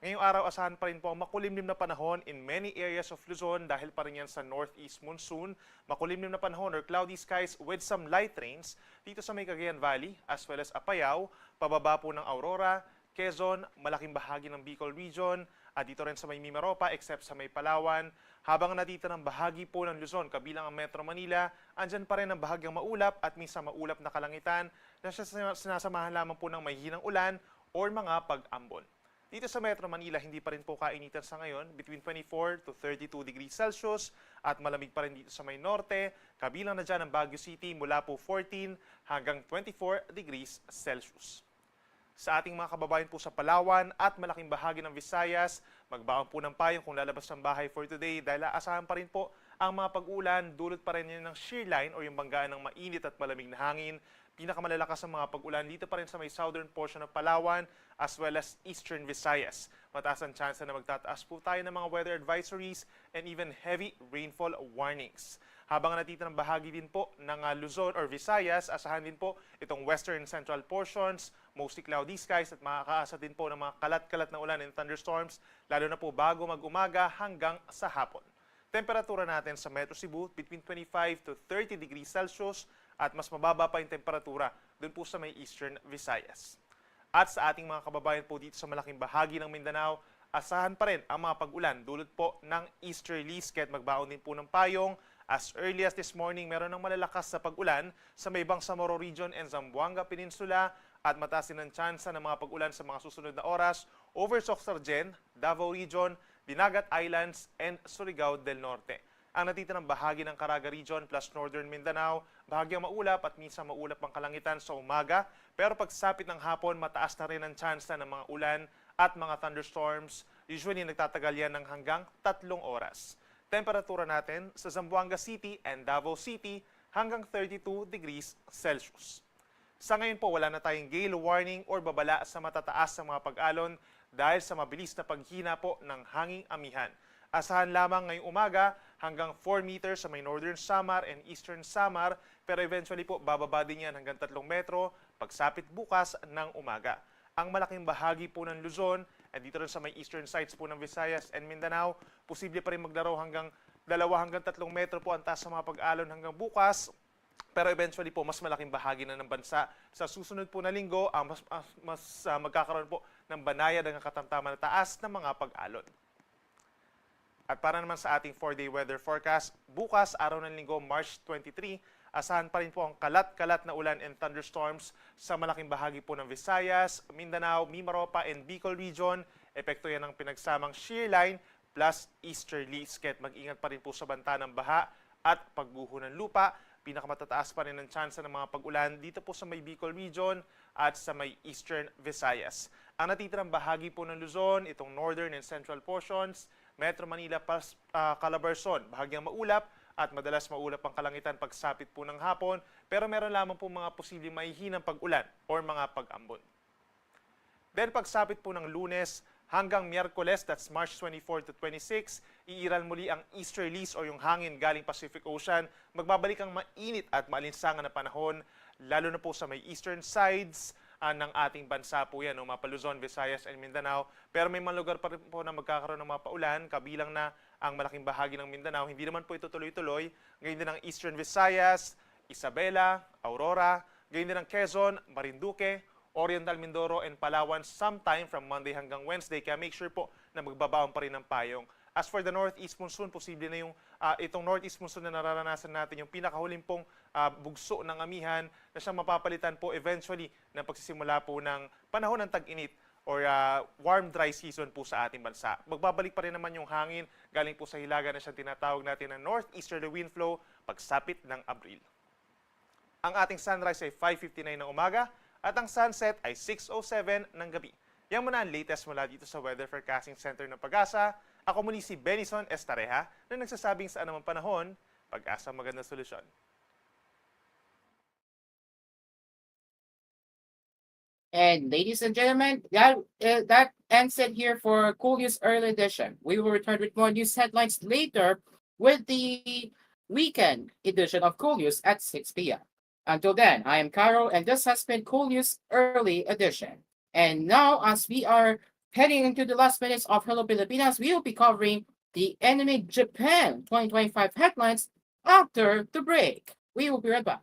Ngayong araw, asahan pa rin po ang makulimlim na panahon in many areas of Luzon dahil pa rin yan sa northeast monsoon. Makulimlim na panahon or cloudy skies with some light rains dito sa may Cagayan Valley as well as Apayao, pababa po ng Aurora, Quezon, malaking bahagi ng Bicol region, at dito rin sa may Mimaropa except sa may Palawan. Habang natita ng bahagi po ng Luzon kabilang ang Metro Manila, andyan pa rin ang bahagyang maulap at minsan maulap na kalangitan na sinasamahan lamang po ng may hinang ulan or mga pag-ambon. Dito sa Metro Manila, hindi pa rin po kainitan sa ngayon, between 24 to 32 degrees Celsius at malamig pa rin dito sa may norte, kabilang na dyan ang Baguio City mula po 14 hanggang 24 degrees Celsius. Sa ating mga kababayan po sa Palawan at malaking bahagi ng Visayas, magbaon po ng payong kung lalabas ng bahay for today dahil aasahan pa rin po ang mga pag-ulan, dulot pa rin yan ng shear line o yung banggaan ng mainit at malamig na hangin. Pinakamalalakas ang mga pag-ulan dito pa rin sa may southern portion ng Palawan as well as eastern Visayas. Mataas ang chance na magtataas po tayo ng mga weather advisories and even heavy rainfall warnings. Habang natitira ng bahagi din po ng Luzon or Visayas, asahan din po itong western and central portions, mostly cloudy skies at makakaasa din po ng mga kalat-kalat na ulan and thunderstorms, lalo na po bago mag-umaga hanggang sa hapon. Temperatura natin sa Metro Cebu between 25 to 30 degrees Celsius at mas mababa pa yung temperatura doon po sa may eastern Visayas. At sa ating mga kababayan po dito sa malaking bahagi ng Mindanao, asahan pa rin ang mga pag-ulan dulot po ng easterlies kaya't magbaon din po ng payong. As early as this morning, meron ng malalakas sa pag-ulan sa may Bangsamoro Region and Zamboanga Peninsula at mataas din ang tsansa ng mga pag-ulan sa mga susunod na oras over Sorsogon, Davao Region, Dinagat Islands, and Surigao del Norte. Ang natitirang bahagi ng Caraga Region plus Northern Mindanao, bahagyang maulap at minsan maulap ang kalangitan sa umaga, pero pagsapit ng hapon, mataas na rin ang tsansa ng mga ulan at mga thunderstorms. Usually, nagtatagal yan ng hanggang 3 oras. Temperatura natin sa Zamboanga City and Davao City hanggang 32 degrees Celsius. Sa ngayon po, wala na tayong gale warning or babala sa matataas na mga pag-alon dahil sa mabilis na paghina po ng hanging amihan. Asahan lamang ngayong umaga hanggang 4 meters sa may Northern Samar and Eastern Samar, pero eventually po bababa din yan hanggang 3 metro pagsapit bukas ng umaga. Ang malaking bahagi po ng Luzon at dito rin sa may eastern sides po ng Visayas and Mindanao, posible pa rin maglaro hanggang 2 hanggang 3 metro po ang taas sa mga pag-alon hanggang bukas. Pero eventually po, mas malaking bahagi na ng bansa. Sa susunod po na linggo, magkakaroon po ng banayad ng katamtaman na taas ng mga pag-alon. At para naman sa ating 4-day weather forecast, bukas, araw ng linggo, March 23, asahan pa rin po ang kalat-kalat na ulan and thunderstorms sa malaking bahagi po ng Visayas, Mindanao, Mimaropa, and Bicol region. Epekto yan ng pinagsamang shear line plus easterlies. Kaya't mag-ingat pa rin po sa banta ng baha at pagguho ng lupa. Pinakamatataas pa rin ang tsansa ng mga pag-ulan dito po sa may Bicol region at sa may eastern Visayas. Ang natitirang bahagi po ng Luzon, itong northern and central portions, Metro Manila plus Calabarzon, bahagyang maulap at madalas maulap ang kalangitan pagsapit po ng hapon, pero meron lamang po mga posibleng mahihinang pag-ulan or mga pag-ambon. Then pagsapit po ng Lunes hanggang Miyerkules, that's March 24 to 26, iiral muli ang easterlies o yung hangin galing Pacific Ocean. Magbabalik ang mainit at maalinsangan na panahon, lalo na po sa may eastern sides ng ating bansa po yan, mga Luzon, Visayas, and Mindanao. Pero may mga lugar pa rin po na magkakaroon ng mga paulan, kabilang na ang malaking bahagi ng Mindanao. Hindi naman po ito tuloy-tuloy. Ngayon din ang Eastern Visayas, Isabela, Aurora, gayon din ang Quezon, Marinduque, Oriental Mindoro, and Palawan sometime from Monday hanggang Wednesday. Kaya make sure po na magbabaon pa rin ng payong. As for the northeast monsoon, posible na yung itong northeast monsoon na nararanasan natin, yung pinakahuling pong bugso ng amihan na siyang mapapalitan po eventually ng pagsisimula po ng panahon ng tag-init or warm dry season po sa ating bansa. Magbabalik pa rin naman yung hangin galing po sa hilaga na siyang tinatawag natin na northeasterly wind flow pagsapit ng Abril. Ang ating sunrise ay 5:59 ng umaga at ang sunset ay 6:07 ng gabi. Yan muna ang latest mula dito sa Weather Forecasting Center ng Pag-asa. Ako muli si Benison Estareja na nagsasabing sa anumang panahon, Pag-asa magandang solusyon. And ladies and gentlemen, that ends it here for koolNews Early Edition. We will return with more news headlines later with the weekend edition of koolNews at 6 p.m. Until then, I am Carol, and this has been koolNews Early Edition. And now, as we are heading into the last minutes of Hello Pilipinas, we will be covering the Anime Japan 2025 headlines after the break. We will be right back.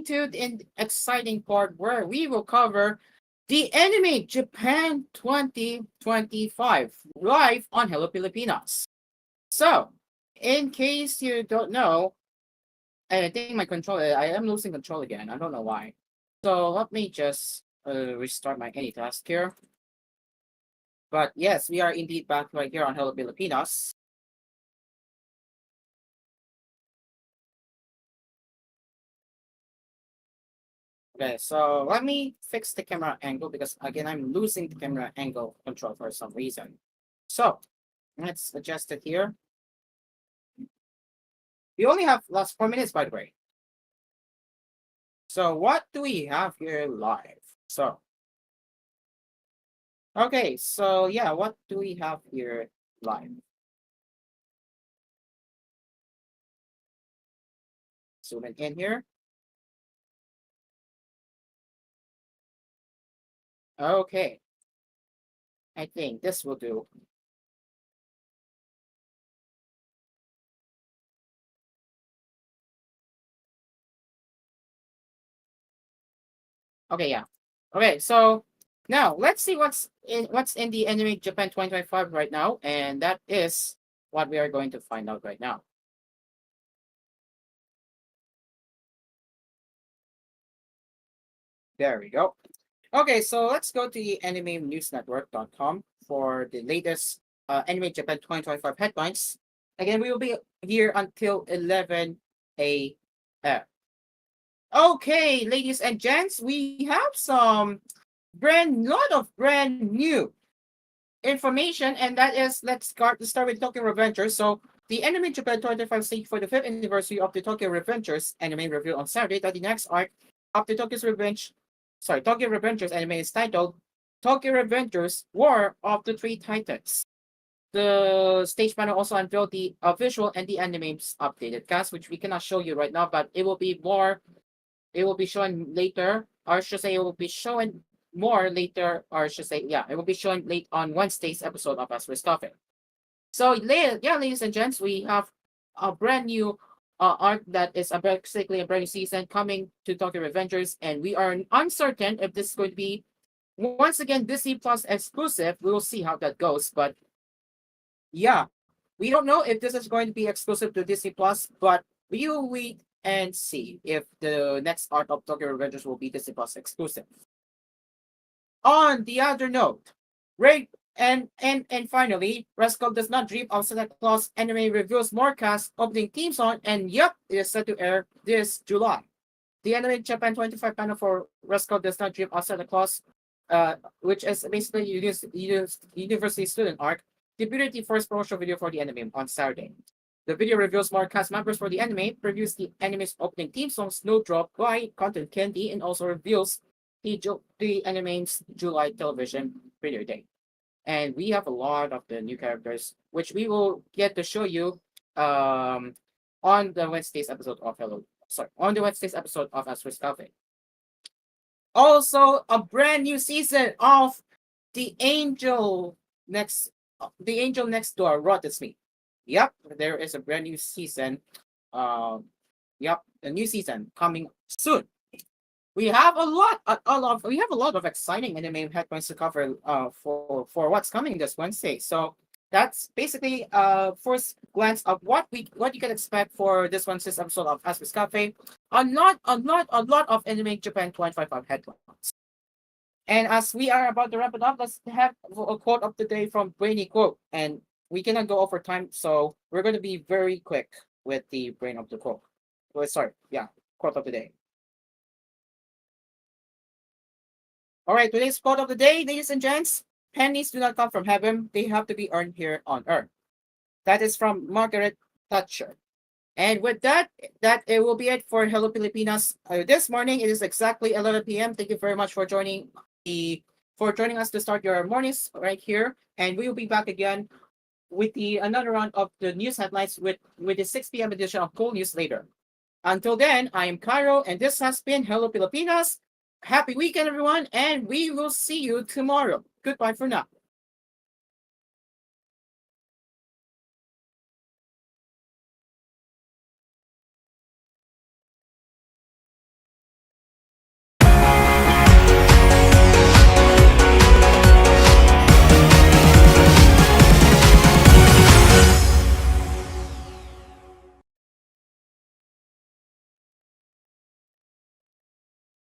into the exciting part where we will cover the Anime Japan 2025 live on Hello Pilipinas. So, in case you don't know, I think my controller, I am losing control again. I don't know why. So let me just restart my AnyTask here. But yes, we are indeed back right here on Hello Pilipinas. Okay, so let me fix the camera angle because again, I'm losing the camera angle control for some reason. So let's adjust it here. We only have last 4 minutes, by the way. So what do we have here live? So, okay, so yeah, what do we have here live? Zoom in here. Okay. I think this will do. Okay, yeah. Okay, so now let's see what's in the Anime Japan 2025 right now, and that is what we are going to find out right now. There we go. Okay, so let's go to the animenewsnetwork.com for the latest Anime Japan 2025 headlines. Again, we will be here until 11 a.m. Okay, ladies and gents, we have some lot of brand new information, and that is let's start with Tokyo Revengers. So the Anime Japan 25 stage for the 5th anniversary of the Tokyo Revengers anime reveal on Saturday that the next arc of the Tokyo Revengers anime is titled Tokyo Revengers War of the Three Titans. The stage panel also unveiled the visual and the anime's updated cast, which we cannot show you right now, but it will be shown later, or I should say it will be shown more later, or I should say, yeah, it will be shown late on Wednesday's episode of As We're Stuffing. So, yeah, ladies and gents, we have a brand new arc that is basically a brand new season coming to Tokyo Revengers, and we are uncertain if this is going to be, once again, Disney Plus exclusive. We will see how that goes, but yeah, we don't know if this is going to be exclusive to Disney Plus, but we will wait and see if the next arc of Tokyo Revengers will be Disney Plus exclusive. On the other note, and finally, Rascal Does Not Dream of Santa Claus anime reveals more cast opening theme song, and yep, it is set to air this July. The Anime Japan 25 panel for Rascal Does Not Dream of Santa Claus, which is basically university student arc, debuted the first promotional video for the anime on Saturday. The video reveals more cast members for the anime, previews the anime's opening theme song Snowdrop by Content Candy, and also reveals the anime's July television premiere date. And we have a lot of the new characters, which we will get to show you on the Wednesday's episode of As We're Stuffing. Also, a brand new season of The Angel Next Door rottens me. Yep, there is a brand new season. A new season coming soon. We have a lot of exciting anime headlines to cover for what's coming this Wednesday. So that's basically first glance of what you can expect for this Wednesday's episode of As We're Stuffing. A lot of Anime Japan 2025 headlines. And as we are about to wrap it up, let's have a quote of the day from Brainy Quote. And we cannot go over time, so we're going to be very quick with the brain of the quote. Quote of the day. All right, today's quote of the day, ladies and gents: pennies do not come from heaven, they have to be earned here on earth. That is from Margaret Thatcher. And with that it will be it for Hello Pilipinas this morning. It is exactly 11 p.m. Thank you very much for joining us to start your mornings right here, and we will be back again with another round of the news headlines with the 6 p.m. edition of koolNews later. Until then, I am Cairo, and this has been Hello Pilipinas. Happy weekend, everyone, and we will see you tomorrow. Goodbye for now.